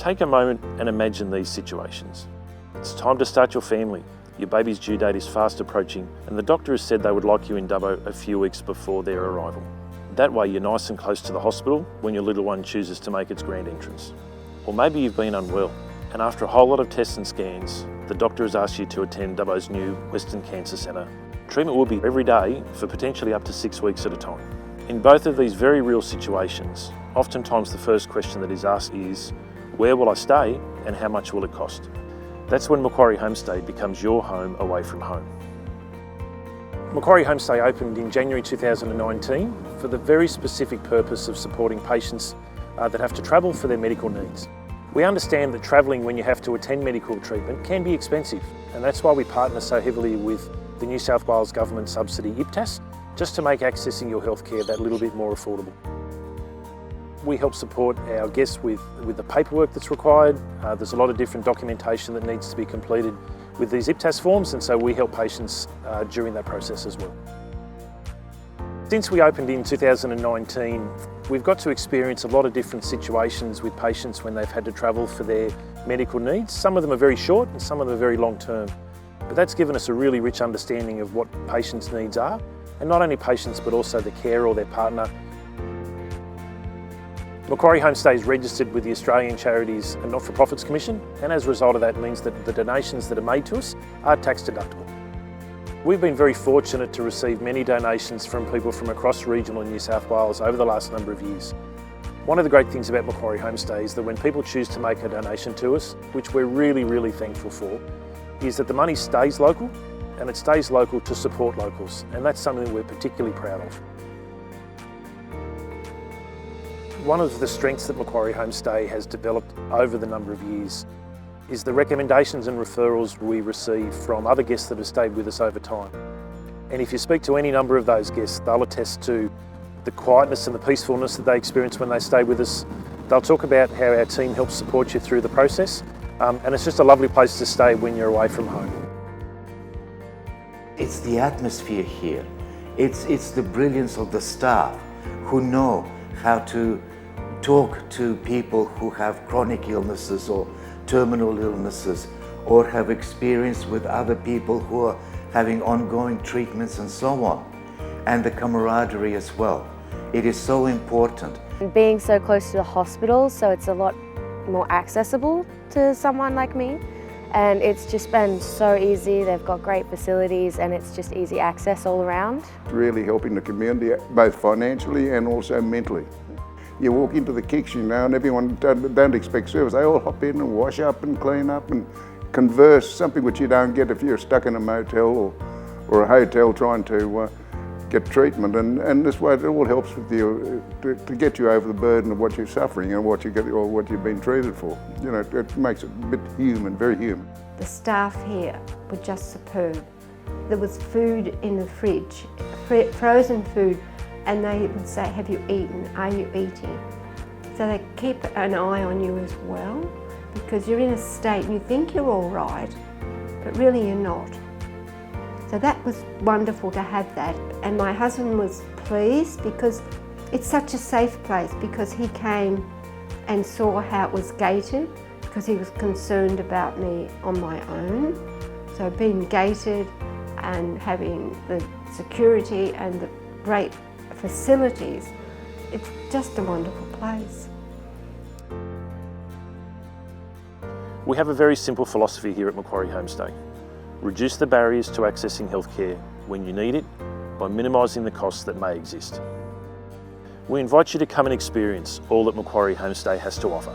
Take a moment and imagine these situations. It's time to start your family. Your baby's due date is fast approaching and the doctor has said they would like you in Dubbo a few weeks before their arrival. That way you're nice and close to the hospital when your little one chooses to make its grand entrance. Or maybe you've been unwell and after a whole lot of tests and scans, the doctor has asked you to attend Dubbo's new Western Cancer Centre. Treatment will be every day for potentially up to 6 weeks at a time. In both of these very real situations, oftentimes the first question that is asked is, where will I stay and how much will it cost? That's when Macquarie Homestay becomes your home away from home. Macquarie Homestay opened in January 2019 for the very specific purpose of supporting patients that have to travel for their medical needs. We understand that travelling when you have to attend medical treatment can be expensive, and that's why we partner so heavily with the New South Wales Government subsidy IPTAS, just to make accessing your healthcare that little bit more affordable. We help support our guests with the paperwork that's required. There's a lot of different documentation that needs to be completed with these IPTAS forms, and so we help patients during that process as well. Since we opened in 2019, we've got to experience a lot of different situations with patients when they've had to travel for their medical needs. Some of them are very short and some of them are very long term. But that's given us a really rich understanding of what patients' needs are, and not only patients but also the carer or their partner. Macquarie Homestay is registered with the Australian Charities and Not-for-Profits Commission, and as a result of that means that the donations that are made to us are tax deductible. We've been very fortunate to receive many donations from people from across regional New South Wales over the last number of years. One of the great things about Macquarie Homestay is that when people choose to make a donation to us, which we're really thankful for, is that the money stays local, and it stays local to support locals, and that's something that we're particularly proud of. One of the strengths that Macquarie Homestay has developed over the number of years is the recommendations and referrals we receive from other guests that have stayed with us over time. And if you speak to any number of those guests, they'll attest to the quietness and the peacefulness that they experience when they stay with us. They'll talk about how our team helps support you through the process, and it's just a lovely place to stay when you're away from home. It's the atmosphere here. It's the brilliance of the staff who know how to talk to people who have chronic illnesses or terminal illnesses, or have experience with other people who are having ongoing treatments and so on. And the camaraderie as well. It is so important. Being so close to the hospital, so it's a lot more accessible to someone like me. And it's just been so easy. They've got great facilities and it's just easy access all around. Really helping the community, both financially and also mentally. You walk into the kitchen now and everyone don't expect service. They all hop in and wash up and clean up and converse, something which you don't get if you're stuck in a motel or a hotel trying to get treatment. And this way it all helps with you to get you over the burden of what you're suffering and what you get or what you've been treated for. You know, it makes it a bit human, very human. The staff here were just superb. There was food in the fridge, frozen food, and they would say, have you eaten? Are you eating? So they keep an eye on you as well, because you're in a state and you think you're all right, but really you're not. So that was wonderful to have that. And my husband was pleased because it's such a safe place, because he came and saw how it was gated, because he was concerned about me on my own. So being gated and having the security and the great facilities, it's just a wonderful place. We have a very simple philosophy here at Macquarie Homestay. Reduce the barriers to accessing healthcare when you need it by minimising the costs that may exist. We invite you to come and experience all that Macquarie Homestay has to offer.